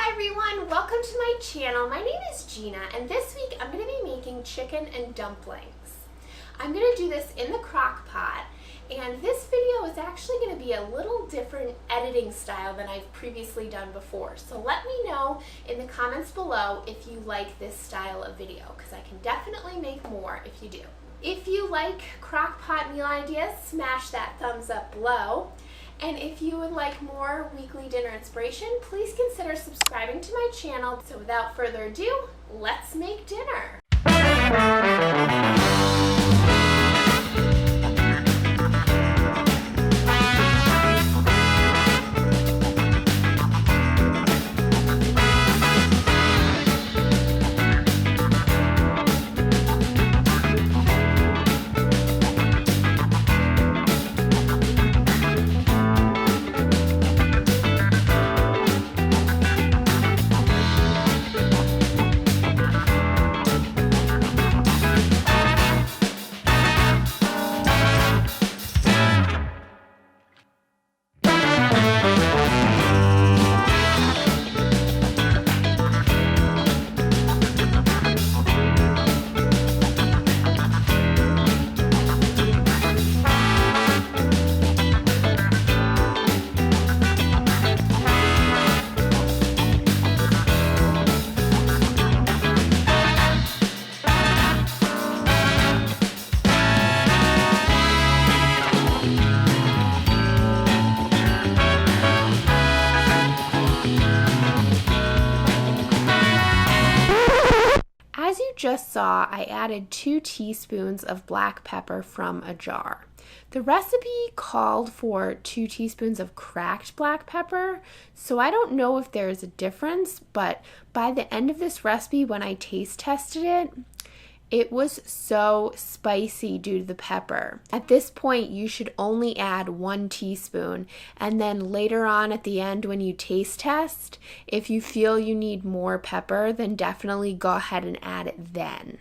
Hi everyone, welcome to my channel. My name is Gina and this week I'm going to be making chicken and dumplings. I'm going to do this in the crock pot, and this video is actually going to be a little different editing style than I've previously done before. So let me know in the comments below if you like this style of video, because I can definitely make more if you do. If you like crock pot meal ideas, smash that thumbs up below. And if you would like more weekly dinner inspiration, please consider subscribing to my channel. So without further ado, let's make dinner. As you just saw, I added 2 teaspoons of black pepper from a jar. The recipe called for 2 teaspoons of cracked black pepper, so I don't know if there's a difference, but by the end of this recipe, when I taste tested it, it was so spicy due to the pepper. At this point, you should only add 1 teaspoon, and then later on at the end when you taste test, if you feel you need more pepper, then definitely go ahead and add it then.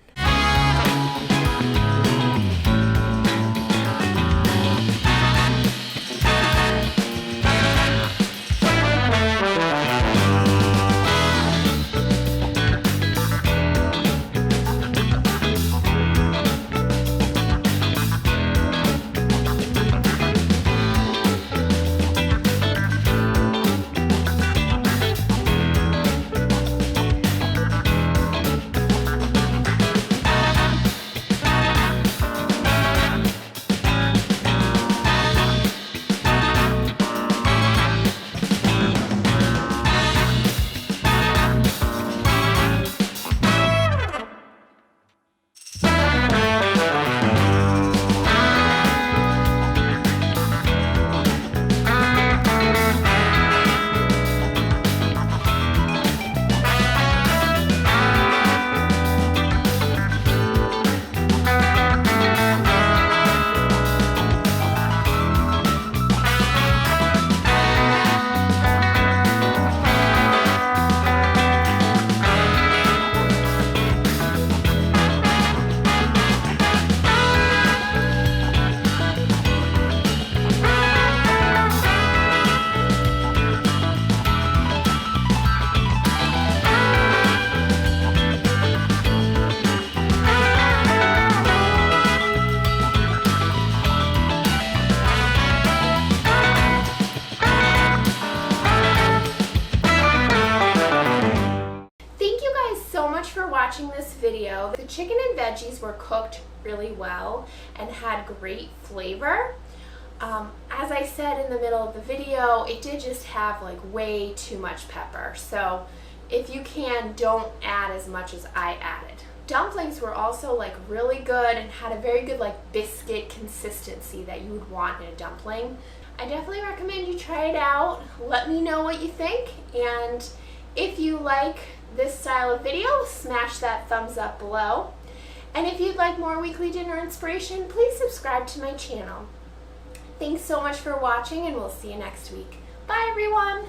For watching this video. The chicken and veggies were cooked really well and had great flavor. As I said in the middle of the video, it did just have like way too much pepper, so if you can, don't add as much as I added. Dumplings were also like really good and had a very good like biscuit consistency that you would want in a dumpling. I definitely recommend you try it out. Let me know what you think, and if you like this style of video, smash that thumbs up below. And if you'd like more weekly dinner inspiration, please subscribe to my channel. Thanks so much for watching, and we'll see you next week. Bye everyone!